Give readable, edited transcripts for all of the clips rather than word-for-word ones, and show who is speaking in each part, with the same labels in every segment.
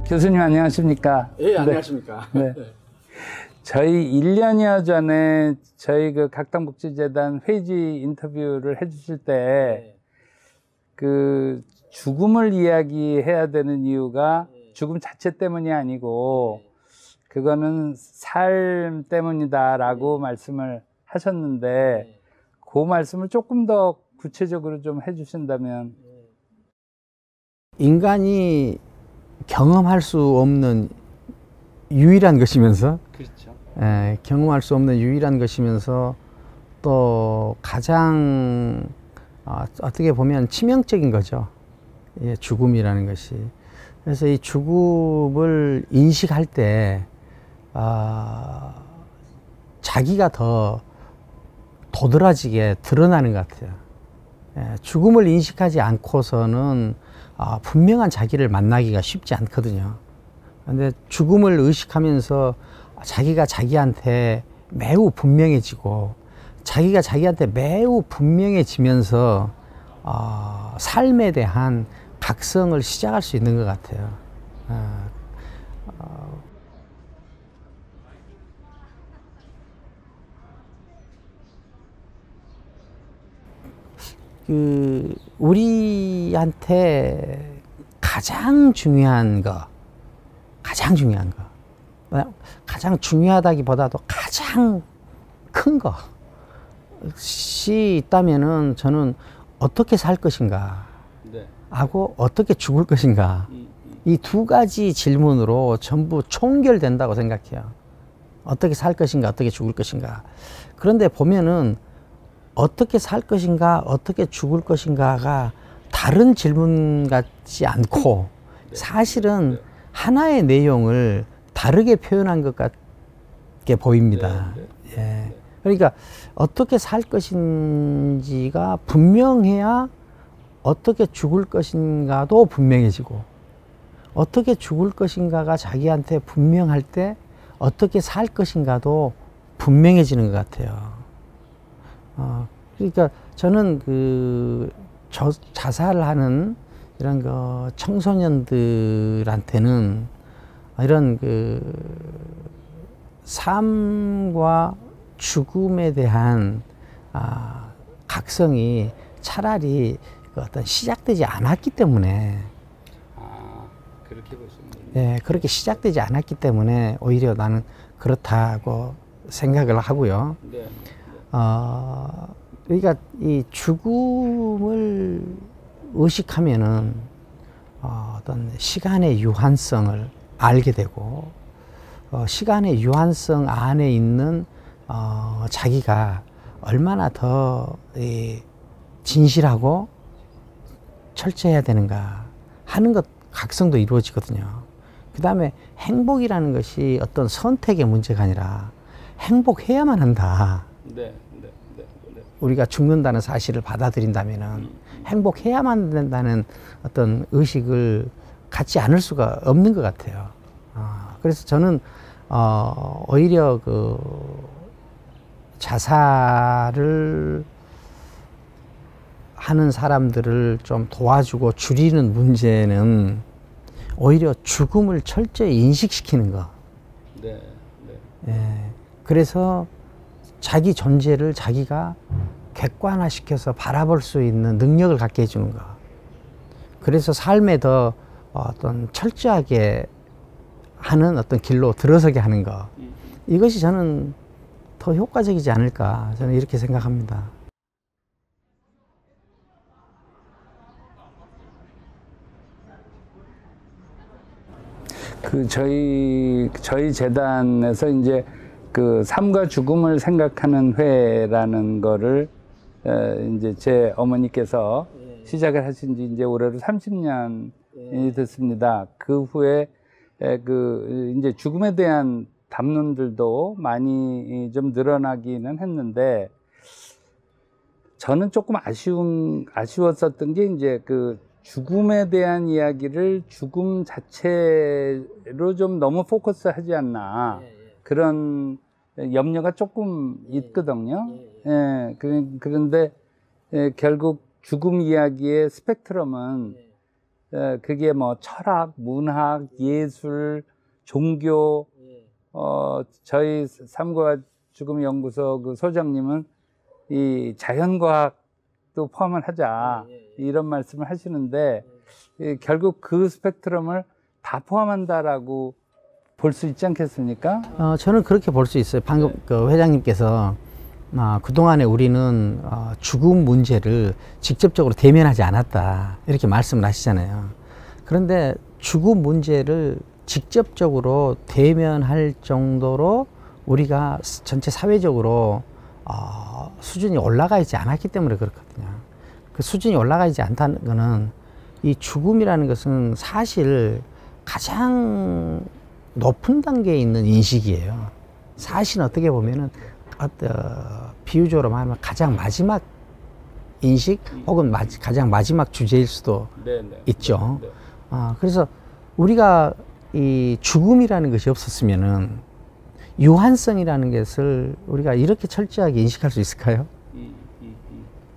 Speaker 1: 교수님 안녕하십니까?
Speaker 2: 예, 안녕하십니까?
Speaker 1: 네. 저희 1년여 전에 저희 그 각당복지재단 회지 인터뷰를 해주실 때 그 죽음을 이야기해야 되는 이유가 죽음 자체 때문이 아니고 그거는 삶 때문이다라고 말씀을 하셨는데 그 말씀을 조금 더 구체적으로 좀 해주신다면.
Speaker 2: 인간이 경험할 수 없는 유일한 것이면서,
Speaker 1: 그렇죠.
Speaker 2: 경험할 수 없는 유일한 것이면서 또 가장 어떻게 보면 치명적인 거죠. 예, 죽음이라는 것이. 그래서 이 죽음을 인식할 때 자기가 더 도드라지게 드러나는 것 같아요. 예, 죽음을 인식하지 않고서는 분명한 자기를 만나기가 쉽지 않거든요. 근데 죽음을 의식하면서 자기가 자기한테 매우 분명해지고 자기가 자기한테 매우 분명해지면서 삶에 대한 각성을 시작할 수 있는 것 같아요. 우리한테 가장 중요한 거, 가장 중요하다기보다도 가장 큰 것이 있다면은 저는 어떻게 살 것인가 하고 어떻게 죽을 것인가, 이 두 가지 질문으로 전부 총결된다고 생각해요. 어떻게 살 것인가, 어떻게 죽을 것인가. 그런데 보면은 어떻게 살 것인가, 어떻게 죽을 것인가가 다른 질문 같지 않고 사실은 하나의 내용을 다르게 표현한 것 같게 보입니다. 예. 그러니까 어떻게 살 것인지가 분명해야 어떻게 죽을 것인가도 분명해지고, 어떻게 죽을 것인가가 자기한테 분명할 때 어떻게 살 것인가도 분명해지는 것 같아요. 그러니까 저는 자살을 하는 이런 청소년들한테는 이런 삶과 죽음에 대한 각성이 차라리 어떤 시작되지 않았기 때문에,
Speaker 1: 그렇게 보시면
Speaker 2: 예, 그렇게 시작되지 않았기 때문에 오히려 나는 그렇다고 생각을 하고요. 그러니까 이 죽음을 의식하면은 어떤 시간의 유한성을 알게 되고, 시간의 유한성 안에 있는 자기가 얼마나 더 진실하고 철저해야 되는가 하는 것, 각성도 이루어지거든요. 그 다음에 행복이라는 것이 어떤 선택의 문제가 아니라 행복해야만 한다. 우리가 죽는다는 사실을 받아들인다면은 행복해야만 된다는 어떤 의식을 갖지 않을 수가 없는 것 같아요. 그래서 저는 오히려 자살을 하는 사람들을 좀 도와주고 줄이는 문제는 오히려 죽음을 철저히 인식시키는 거. 예, 그래서 자기 존재를 자기가 객관화시켜서 바라볼 수 있는 능력을 갖게 해주는 거. 그래서 삶에 더 어떤 철저하게 하는 어떤 길로 들어서게 하는 거. 이것이 저는 더 효과적이지 않을까, 저는 이렇게 생각합니다.
Speaker 1: 저희 재단에서 이제 삶과 죽음을 생각하는 회라는 거를 이제 제 어머니께서 시작을 하신 지 이제 올해로 30년이 됐습니다. 그 후에 이제 죽음에 대한 담론들도 많이 좀 늘어나기는 했는데, 저는 조금 아쉬웠었던 게 이제 죽음에 대한 이야기를 죽음 자체로 좀 너무 포커스하지 않나, 그런 염려가 조금 있거든요. 그런데 결국 죽음 이야기의 스펙트럼은 그게 뭐 철학, 문학, 예술, 종교, 저희 삶과 죽음 연구소 그 소장님은 이 자연과학도 포함을 하자 이런 말씀을 하시는데 결국 그 스펙트럼을 다 포함한다라고 볼 수 있지 않겠습니까?
Speaker 2: 저는 그렇게 볼 수 있어요. 방금 그 회장님께서 그동안에 우리는 죽음 문제를 직접적으로 대면하지 않았다 이렇게 말씀을 하시잖아요. 그런데 죽음 문제를 직접적으로 대면할 정도로 우리가 전체 사회적으로 수준이 올라가 있지 않았기 때문에 그렇거든요. 그 수준이 올라가 있지 않다는 거는 이 죽음이라는 것은 사실 가장 높은 단계에 있는 인식이에요. 사실 어떻게 보면은 비유적으로 말하면 가장 마지막 인식 혹은 가장 마지막 주제일 수도 있죠. 그래서 우리가 이 죽음이라는 것이 없었으면은 유한성이라는 것을 우리가 이렇게 철저하게 인식할 수 있을까요?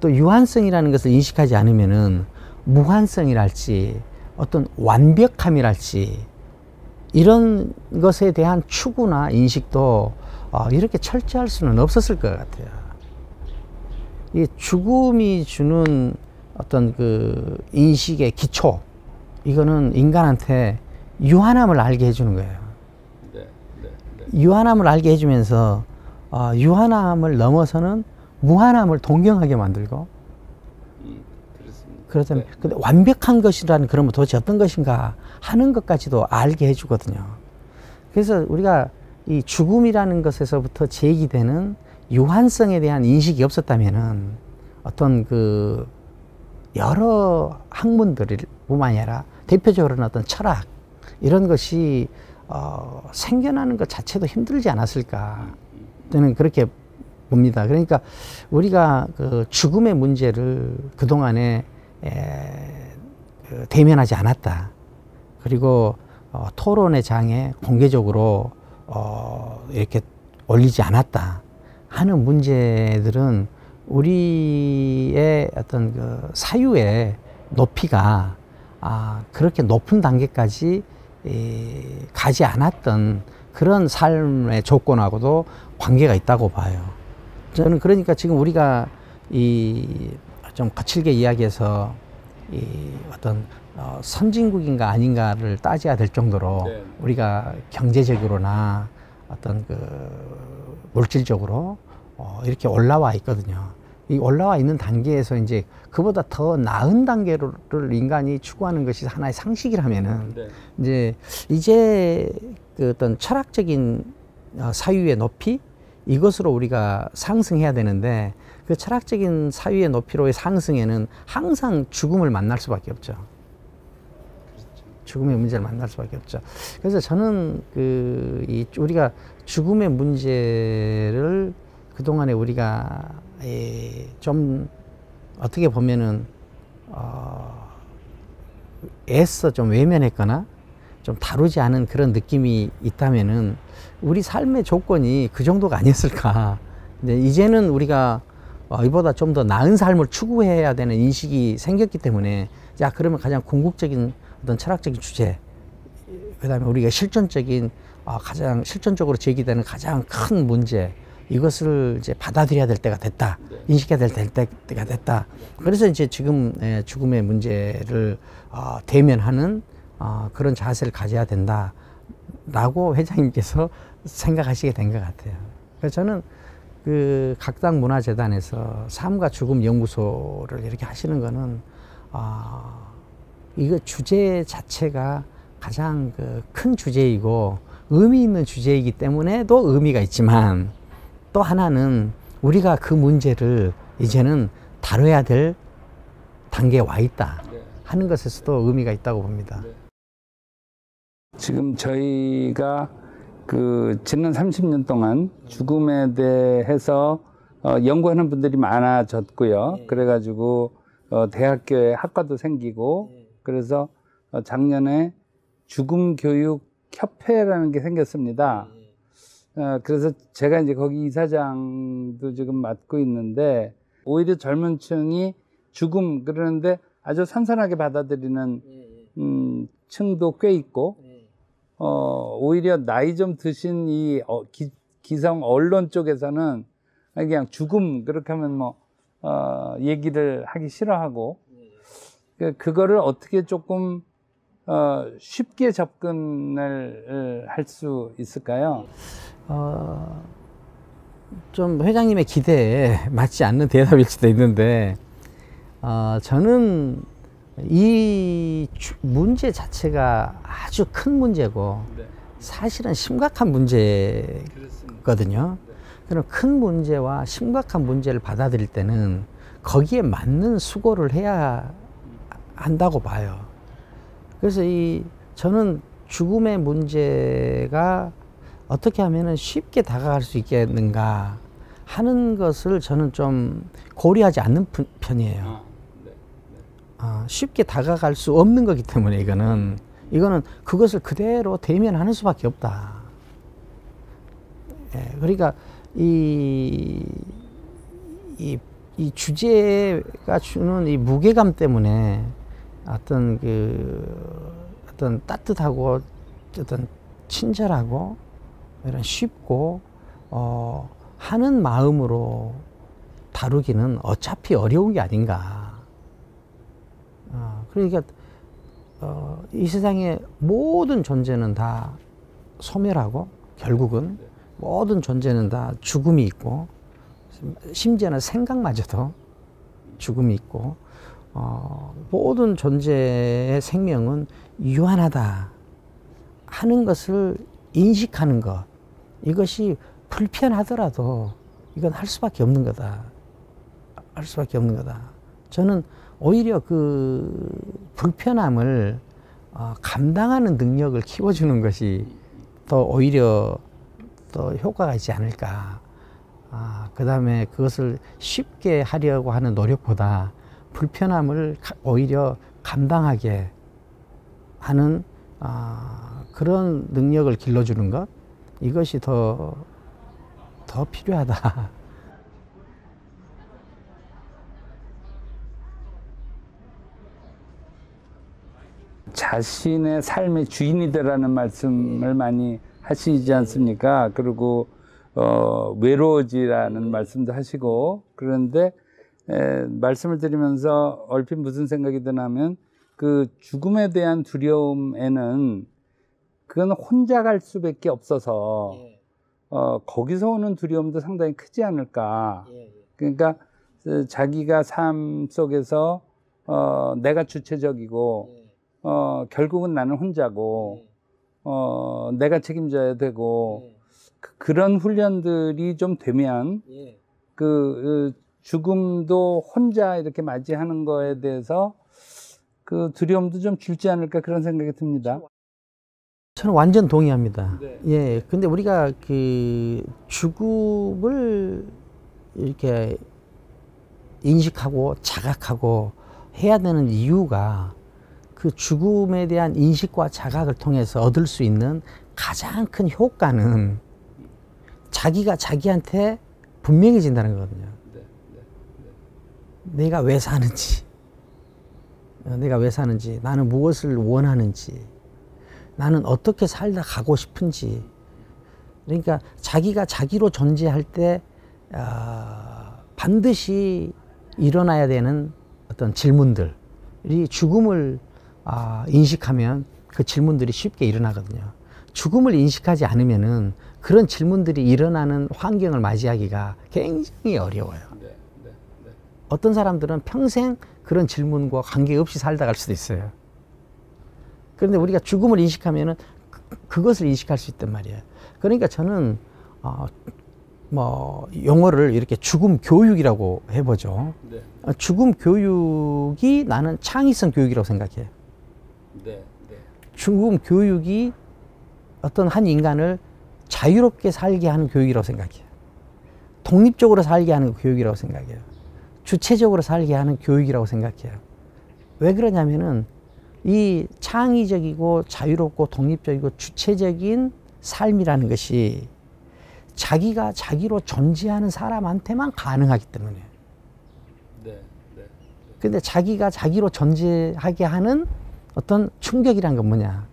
Speaker 2: 또 유한성이라는 것을 인식하지 않으면은 무한성이랄지 어떤 완벽함이랄지 이런 것에 대한 추구나 인식도 이렇게 철저할 수는 없었을 것 같아요. 이 죽음이 주는 어떤 그 인식의 기초, 이거는 인간한테 유한함을 알게 해주는 거예요. 유한함을 알게 해주면서 유한함을 넘어서는 무한함을 동경하게 만들고, 그렇다면 근데 완벽한 것이라는 그러면 도대체 어떤 것인가 하는 것까지도 알게 해주거든요. 그래서 우리가 이 죽음이라는 것에서부터 제기되는 유한성에 대한 인식이 없었다면은 어떤 그 여러 학문들 뿐만 아니라 대표적으로는 어떤 철학 이런 것이 생겨나는 것 자체도 힘들지 않았을까 저는 그렇게 봅니다. 그러니까 우리가 그 죽음의 문제를 그동안에 대면하지 않았다. 그리고 토론의 장에 공개적으로 이렇게 올리지 않았다 하는 문제들은 우리의 어떤 그 사유의 높이가 그렇게 높은 단계까지 가지 않았던 그런 삶의 조건하고도 관계가 있다고 봐요. 저는 그러니까 지금 우리가 이 좀 거칠게 이야기해서 이 어떤 선진국인가 아닌가를 따져야 될 정도로 우리가 경제적으로나 어떤 그 물질적으로 이렇게 올라와 있거든요. 이 올라와 있는 단계에서 이제 그보다 더 나은 단계를 인간이 추구하는 것이 하나의 상식이라면은 이제 그 어떤 철학적인 사유의 높이 이것으로 우리가 상승해야 되는데 그 철학적인 사유의 높이로의 상승에는 항상 죽음을 만날 수밖에 없죠. 죽음의 문제를 만날 수밖에 없죠. 그래서 저는 우리가 죽음의 문제를 그동안에 우리가 좀 어떻게 보면은 애써 좀 외면했거나 좀 다루지 않은 그런 느낌이 있다면은 우리 삶의 조건이 그 정도가 아니었을까. 근데 이제는 우리가 이보다 좀 더 나은 삶을 추구해야 되는 인식이 생겼기 때문에 자 그러면 가장 궁극적인 어떤 철학적인 주제, 그다음에 우리가 실존적인 가장 실존적으로 제기되는 가장 큰 문제 이것을 이제 받아들여야 될 때가 됐다. 인식해야 될 때가 됐다. 그래서 이제 지금 죽음의 문제를 대면하는 그런 자세를 가져야 된다라고 회장님께서 생각하시게 된 것 같아요. 그래서 저는 그 각당 문화재단에서 삶과 죽음 연구소를 이렇게 하시는 거는 이거 주제 자체가 가장 그 큰 주제이고 의미 있는 주제이기 때문에도 의미가 있지만 또 하나는 우리가 그 문제를 이제는 다뤄야 될 단계에 와 있다 하는 것에서도 의미가 있다고 봅니다.
Speaker 1: 지금 저희가 지난 30년 동안 죽음에 대해서 연구하는 분들이 많아졌고요. 그래가지고 대학교에 학과도 생기고 그래서 작년에 죽음교육협회라는 게 생겼습니다. 그래서 제가 이제 거기 이사장도 지금 맡고 있는데 오히려 젊은 층이 죽음 그러는데 아주 선선하게 받아들이는 층도 꽤 있고, 오히려 나이 좀 드신 이 기성 언론 쪽에서는 그냥 죽음 그렇게 하면 뭐 얘기를 하기 싫어하고, 그거를 어떻게 조금 쉽게 접근을 할 수 있을까요?
Speaker 2: 좀 회장님의 기대에 맞지 않는 대답일 수도 있는데, 저는 이 문제 자체가 아주 큰 문제고,
Speaker 1: 네.
Speaker 2: 사실은 심각한 문제거든요. 그럼 큰 문제와 심각한 문제를 받아들일 때는 거기에 맞는 수고를 해야 한다고 봐요. 그래서 저는 죽음의 문제가 어떻게 하면 쉽게 다가갈 수 있겠는가 하는 것을 저는 좀 고려하지 않는 편이에요. 쉽게 다가갈 수 없는 거기 때문에 이거는 그것을 그대로 대면하는 수밖에 없다. 예, 그러니까 이 주제가 주는 이 무게감 때문에 어떤 따뜻하고 어떤 친절하고 이런 쉽고 하는 마음으로 다루기는 어차피 어려운 게 아닌가. 그러니까 이 세상의 모든 존재는 다 소멸하고 결국은 모든 존재는 다 죽음이 있고, 심지어는 생각마저도 죽음이 있고, 모든 존재의 생명은 유한하다 하는 것을 인식하는 것, 이것이 불편하더라도 이건 할 수밖에 없는 거다. 할 수밖에 없는 거다. 저는 오히려 그 불편함을 감당하는 능력을 키워주는 것이 더 오히려 더 효과가 있지 않을까. 그 다음에 그것을 쉽게 하려고 하는 노력보다 불편함을 오히려 감당하게 하는 그런 능력을 길러주는 것, 이것이 더 필요하다.
Speaker 1: 자신의 삶의 주인이 되라는 말씀을 많이 하시지 않습니까? 그리고 외로워지라는 말씀도 하시고, 그런데 말씀을 드리면서 얼핏 무슨 생각이 드냐면, 그 죽음에 대한 두려움에는 그건 혼자 갈 수밖에 없어서 거기서 오는 두려움도 상당히 크지 않을까. 그러니까 자기가 삶 속에서 내가 주체적이고 결국은 나는 혼자고 내가 책임져야 되고 그런 훈련들이 좀 되면 그 죽음도 혼자 이렇게 맞이하는 거에 대해서 그 두려움도 좀 줄지 않을까 그런 생각이 듭니다.
Speaker 2: 저는 완전 동의합니다.
Speaker 1: 네.
Speaker 2: 예. 근데 우리가 그 죽음을 이렇게 인식하고 자각하고 해야 되는 이유가 그 죽음에 대한 인식과 자각을 통해서 얻을 수 있는 가장 큰 효과는 자기가 자기한테 분명해진다는 거거든요. 내가 왜 사는지, 나는 무엇을 원하는지, 나는 어떻게 살다 가고 싶은지. 그러니까 자기가 자기로 존재할 때 반드시 일어나야 되는 어떤 질문들이 죽음을 인식하면 그 질문들이 쉽게 일어나거든요. 죽음을 인식하지 않으면은 그런 질문들이 일어나는 환경을 맞이하기가 굉장히 어려워요. 어떤 사람들은 평생 그런 질문과 관계없이 살다 갈 수도 있어요. 그런데 우리가 죽음을 인식하면은 그것을 인식할 수 있단 말이에요. 그러니까 저는 뭐 용어를 이렇게 죽음 교육이라고 해보죠. 네. 죽음 교육이 나는 창의성 교육이라고 생각해요. 네. 죽음 교육이 어떤 한 인간을 자유롭게 살게 하는 교육이라고 생각해요. 독립적으로 살게 하는 교육이라고 생각해요. 주체적으로 살게 하는 교육이라고 생각해요. 왜 그러냐면은 이 창의적이고 자유롭고 독립적이고 주체적인 삶이라는 것이 자기가 자기로 존재하는 사람한테만 가능하기 때문에. 근데 자기가 자기로 존재하게 하는 어떤 충격이란 건 뭐냐?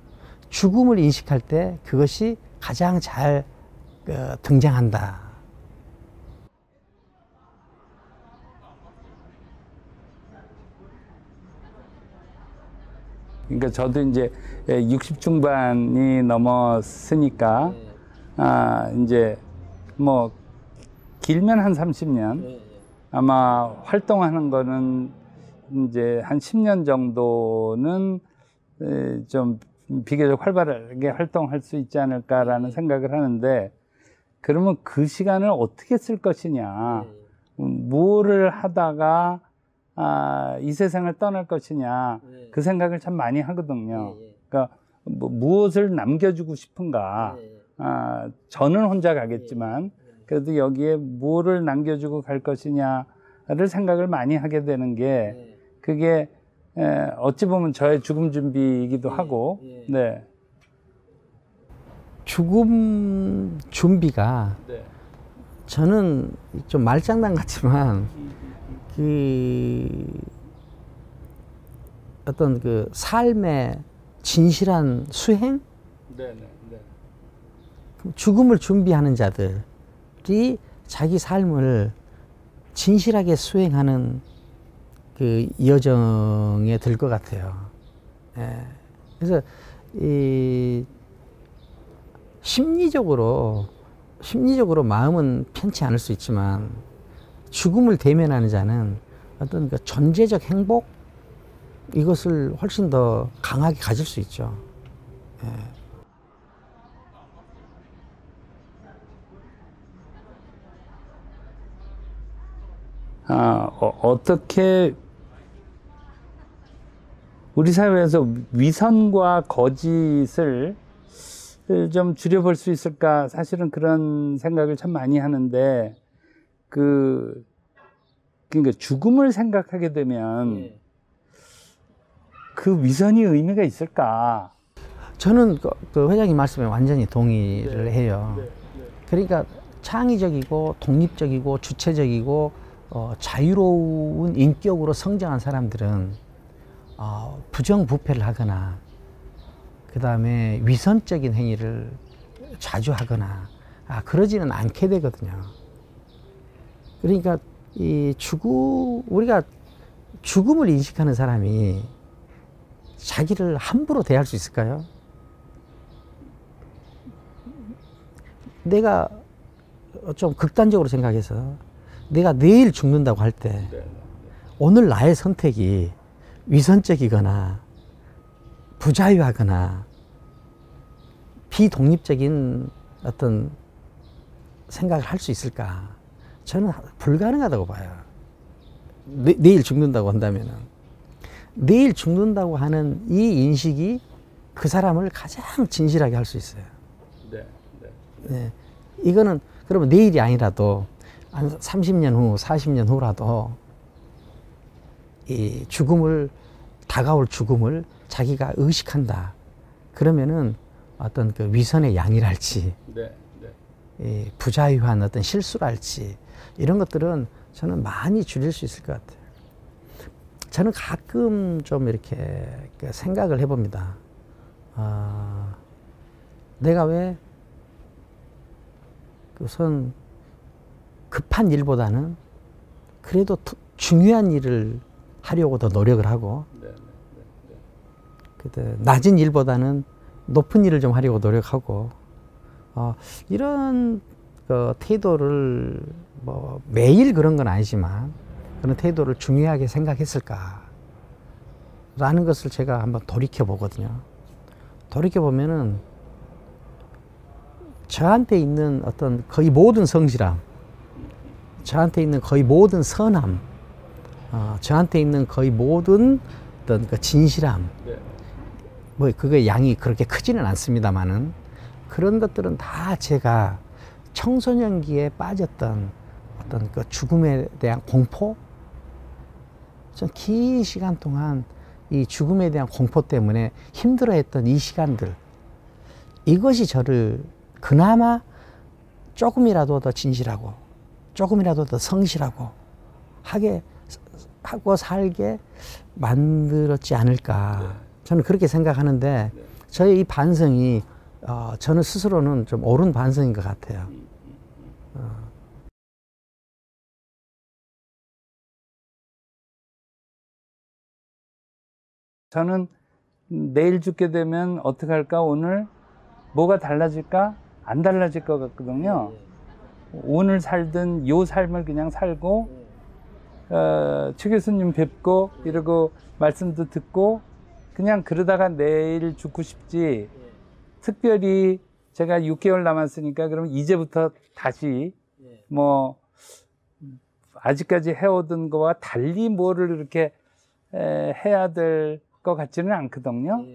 Speaker 2: 죽음을 인식할 때 그것이 가장 잘 등장한다.
Speaker 1: 그러니까 저도 이제 60 중반이 넘었으니까 이제 뭐 길면 한 30년 아마 활동하는 거는 이제 한 10년 정도는 좀 비교적 활발하게 활동할 수 있지 않을까라는 생각을 하는데, 그러면 그 시간을 어떻게 쓸 것이냐, 뭐를 하다가 이 세상을 떠날 것이냐, 그 생각을 참 많이 하거든요. 그러니까 뭐 무엇을 남겨주고 싶은가. 저는 혼자 가겠지만 그래도 여기에 뭐를 남겨주고 갈 것이냐를 생각을 많이 하게 되는 게, 그게 어찌 보면 저의 죽음 준비이기도 하고. 네.
Speaker 2: 죽음 준비가 저는 좀 말장난 같지만 어떤 그 삶의 진실한 수행? 죽음을 준비하는 자들이 자기 삶을 진실하게 수행하는 그 여정에 들 것 같아요. 그래서 심리적으로 마음은 편치 않을 수 있지만, 죽음을 대면하는 자는 어떤 그 존재적 행복, 이것을 훨씬 더 강하게 가질 수 있죠.
Speaker 1: 어떻게 우리 사회에서 위선과 거짓을 좀 줄여볼 수 있을까? 사실은 그런 생각을 참 많이 하는데, 그러니까 죽음을 생각하게 되면 그 위선이 의미가 있을까?
Speaker 2: 저는 그 회장님 말씀에 완전히 동의를 해요. 그러니까 창의적이고 독립적이고 주체적이고 자유로운 인격으로 성장한 사람들은 부정부패를 하거나 그 다음에 위선적인 행위를 자주 하거나 그러지는 않게 되거든요. 그러니까 우리가 죽음을 인식하는 사람이 자기를 함부로 대할 수 있을까요? 내가 좀 극단적으로 생각해서 내가 내일 죽는다고 할 때 오늘 나의 선택이 위선적이거나 부자유하거나 비독립적인 어떤 생각을 할 수 있을까? 저는 불가능하다고 봐요. 내일 죽는다고 한다면은. 내일 죽는다고 하는 이 인식이 그 사람을 가장 진실하게 할 수 있어요. 네. 이거는 그러면 내일이 아니라도 한 30년 후, 40년 후라도 이 다가올 죽음을 자기가 의식한다. 그러면은 어떤 그 위선의 양이랄지, 이 부자유한 어떤 실수랄지, 이런 것들은 저는 많이 줄일 수 있을 것 같아요. 저는 가끔 좀 이렇게 생각을 해봅니다. 내가 왜 우선 급한 일보다는 그래도 중요한 일을 하려고 더 노력을 하고, 낮은 일보다는 높은 일을 좀 하려고 노력하고, 이런 태도를 뭐 매일 그런 건 아니지만 그런 태도를 중요하게 생각했을까 라는 것을 제가 한번 돌이켜 보거든요. 돌이켜 보면은 저한테 있는 어떤 거의 모든 성실함, 저한테 있는 거의 모든 선함, 저한테 있는 거의 모든 어떤 그 진실함, 뭐 그게 양이 그렇게 크지는 않습니다만은 그런 것들은 다 제가 청소년기에 빠졌던 어떤 그 죽음에 대한 공포, 좀 긴 시간 동안 이 죽음에 대한 공포 때문에 힘들어했던 이 시간들, 이것이 저를 그나마 조금이라도 더 진실하고 조금이라도 더 성실하고 하고 살게 만들었지 않을까. 저는 그렇게 생각하는데 저의 이 반성이 저는 스스로는 좀 옳은 반성인 것 같아요.
Speaker 1: 저는 내일 죽게 되면 어떻게 할까? 오늘 뭐가 달라질까? 안 달라질 것 같거든요. 오늘 살던 요 삶을 그냥 살고 최 교수님 뵙고 이러고 말씀도 듣고 그냥 그러다가 내일 죽고 싶지. 특별히 제가 6개월 남았으니까 그럼 이제부터 다시 뭐 아직까지 해오던 거와 달리 뭐를 이렇게 해야 될 것 같지는 않거든요.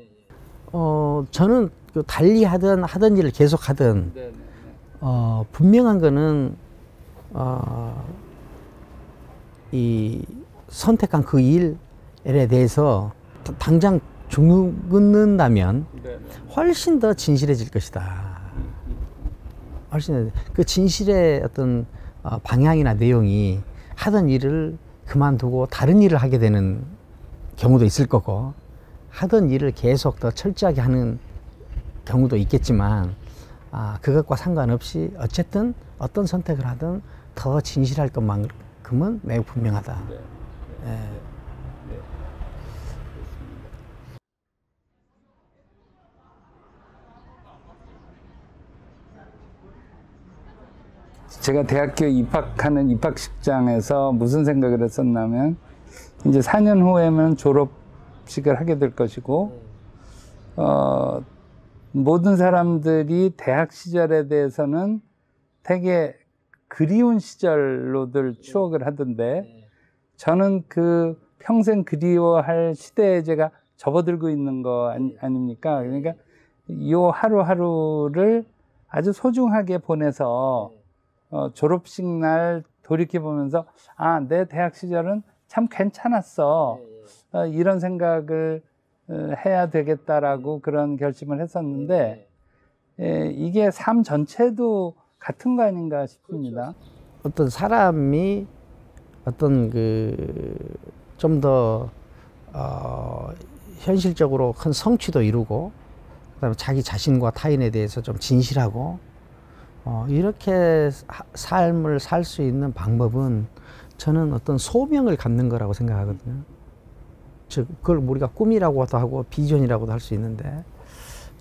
Speaker 2: 저는 그 달리 하던 일을 계속 하든 분명한 거는 이 선택한 그 일에 대해서 당장 죽는다면 훨씬 더 진실해질 것이다. 훨씬 그 진실의 어떤 방향이나 내용이 하던 일을 그만두고 다른 일을 하게 되는 경우도 있을 거고 하던 일을 계속 더 철저하게 하는 경우도 있겠지만 그것과 상관없이 어쨌든 어떤 선택을 하든 더 진실할 것만큼은 매우 분명하다.
Speaker 1: 제가 대학교 입학하는 입학식장에서 무슨 생각을 했었냐면 이제 4년 후에는 졸업식을 하게 될 것이고 모든 사람들이 대학 시절에 대해서는 되게 그리운 시절로들 추억을 하던데 저는 그 평생 그리워할 시대에 제가 접어들고 있는 거 아닙니까? 그러니까 요 하루하루를 아주 소중하게 보내서 졸업식 날 돌이켜보면서 내 대학 시절은 참 괜찮았어. 이런 생각을 해야 되겠다라고 그런 결심을 했었는데 이게 삶 전체도 같은 거 아닌가 싶습니다.
Speaker 2: 어떤 사람이 어떤 좀 더 현실적으로 큰 성취도 이루고 그다음에 자기 자신과 타인에 대해서 좀 진실하고 이렇게 삶을 살 수 있는 방법은 저는 어떤 소명을 갖는 거라고 생각하거든요. 즉 그걸 우리가 꿈이라고도 하고 비전이라고도 할 수 있는데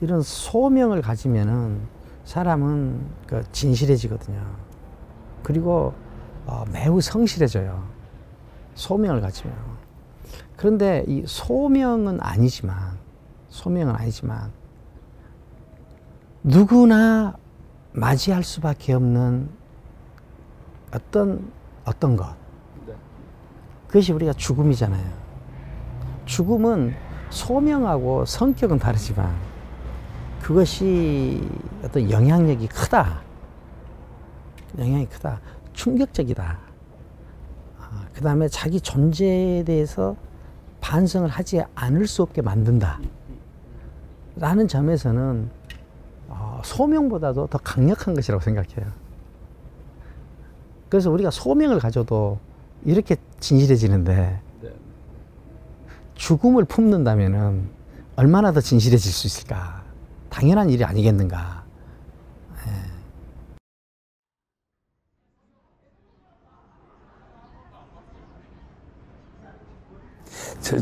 Speaker 2: 이런 소명을 가지면은 사람은 진실해지거든요. 그리고 매우 성실해져요. 소명을 가지면. 그런데 이 소명은 아니지만 누구나 맞이할 수밖에 없는 어떤 것. 그것이 우리가 죽음이잖아요. 죽음은 소명하고 성격은 다르지만 그것이 어떤 영향력이 크다. 충격적이다. 그 다음에 자기 존재에 대해서 반성을 하지 않을 수 없게 만든다. 라는 점에서는 소명보다도 더 강력한 것이라고 생각해요. 그래서 우리가 소명을 가져도 이렇게 진실해지는데 죽음을 품는다면은 얼마나 더 진실해질 수 있을까? 당연한 일이 아니겠는가?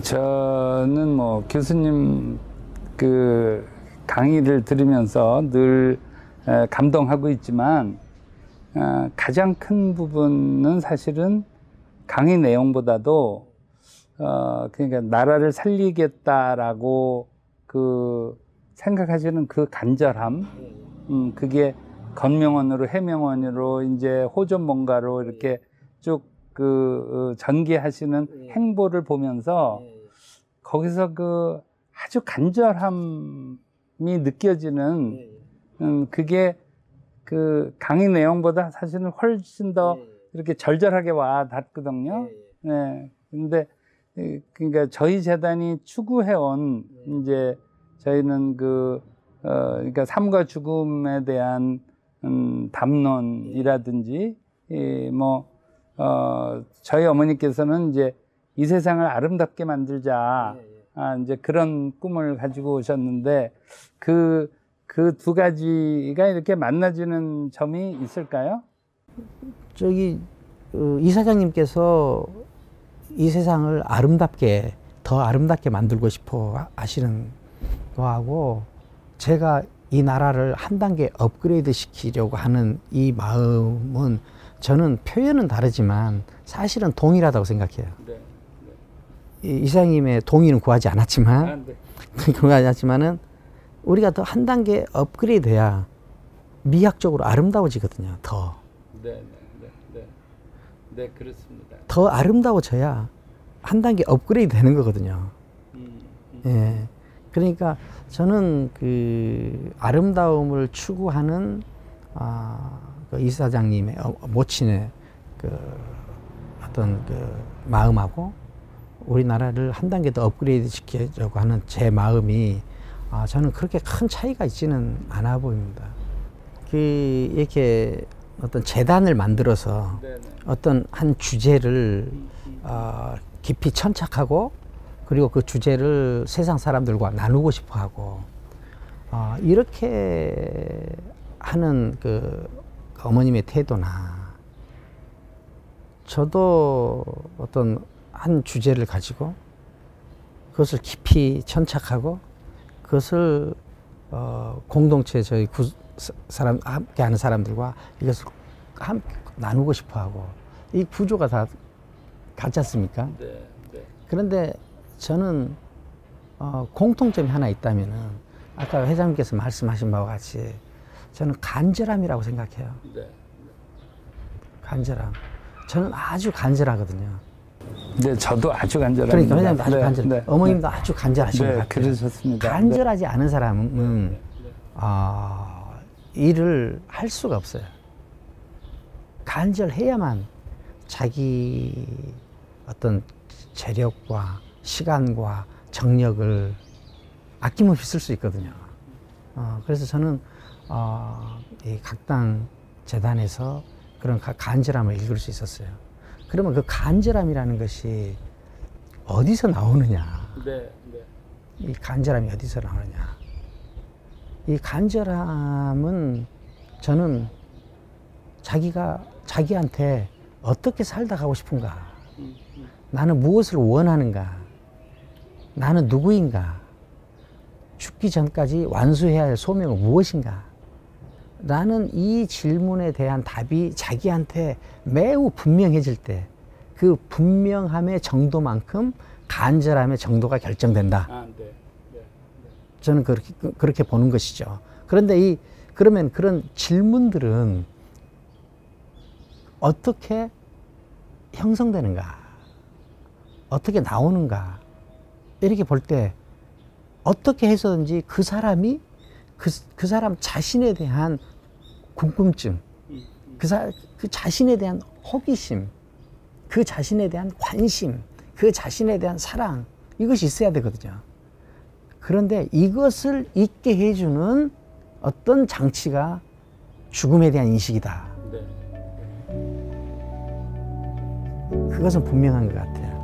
Speaker 1: 저는 뭐 교수님 그 강의를 들으면서 늘 감동하고 있지만 가장 큰 부분은 사실은 강의 내용보다도 그러니까 나라를 살리겠다라고 생각하시는 그 간절함, 그게 건명원으로 해명원으로 이제 호전몽가로 이렇게 쭉 전개하시는 행보를 보면서 거기서 아주 간절함이 느껴지는 그게 강의 내용보다 사실은 훨씬 더 이렇게 절절하게 와 닿거든요. 네. 근데 그러니까 저희 재단이 추구해온 이제 저희는 그러니까 삶과 죽음에 대한 담론이라든지 저희 어머니께서는 이제 이 세상을 아름답게 만들자 이제 그런 꿈을 가지고 오셨는데 그 두 가지가 이렇게 만나지는 점이 있을까요?
Speaker 2: 저기 이사장님께서 이 세상을 아름답게 더 아름답게 만들고 싶어 하시는 거하고 제가 이 나라를 한 단계 업그레이드 시키려고 하는 이 마음은 저는 표현은 다르지만 사실은 동일하다고 생각해요.
Speaker 1: 네.
Speaker 2: 이사장님의 동의는 구하지 않았지만
Speaker 1: 네.
Speaker 2: 구하지 않았지만은 우리가 더 한 단계 업그레이드해야 미학적으로 아름다워지거든요. 더.
Speaker 1: 네, 그렇습니다.
Speaker 2: 더 아름다워져야 한 단계 업그레이드 되는 거거든요. 예. 그러니까 저는 그 아름다움을 추구하는 그 이사장님의 모친의 그 어떤 그 마음하고 우리나라를 한 단계 더 업그레이드 시키려고 하는 제 마음이 저는 그렇게 큰 차이가 있지는 않아 보입니다. 이렇게 어떤 재단을 만들어서 어떤 한 주제를 깊이 천착하고 그리고 그 주제를 세상 사람들과 나누고 싶어 하고 이렇게 하는 그 어머님의 태도나 저도 어떤 한 주제를 가지고 그것을 깊이 천착하고 그것을 공동체 저희 함께 하는 사람들과 이것을 함께 나누고 싶어 하고 이 구조가 다 같지 않습니까?
Speaker 1: 네.
Speaker 2: 그런데 저는 공통점이 하나 있다면은 아까 회장님께서 말씀하신 바와 같이 저는 간절함이라고 생각해요. 간절함. 저는 아주 간절하거든요.
Speaker 1: 네, 저도 아주 간절합니다.
Speaker 2: 그러니까 회장님도 아주 간절. 어머님도 아주 간절하신 것 같아요.
Speaker 1: 그러셨습니다.
Speaker 2: 간절하지 않은 사람은 일을 할 수가 없어요. 간절해야만 자기 어떤 재력과 시간과 정력을 아낌없이 쓸 수 있거든요. 그래서 저는 이 각당 재단에서 그런 간절함을 읽을 수 있었어요. 그러면 그 간절함이라는 것이 어디서 나오느냐? 이 간절함이 어디서 나오느냐? 이 간절함은 저는 자기가 자기한테 어떻게 살다 가고 싶은가? 나는 무엇을 원하는가? 나는 누구인가? 죽기 전까지 완수해야 할 소명은 무엇인가? 라는 이 질문에 대한 답이 자기한테 매우 분명해질 때 그 분명함의 정도만큼 간절함의 정도가 결정된다. 저는 그렇게 보는 것이죠. 그런데 그러면 그런 질문들은 어떻게 형성되는가? 어떻게 나오는가? 이렇게 볼 때 어떻게 해서든지 그 사람이 그 사람 자신에 대한 궁금증, 그 자신에 대한 호기심, 그 자신에 대한 관심, 그 자신에 대한 사랑, 이것이 있어야 되거든요. 그런데 이것을 있게 해주는 어떤 장치가 죽음에 대한 인식이다. 그것은 분명한 것 같아요.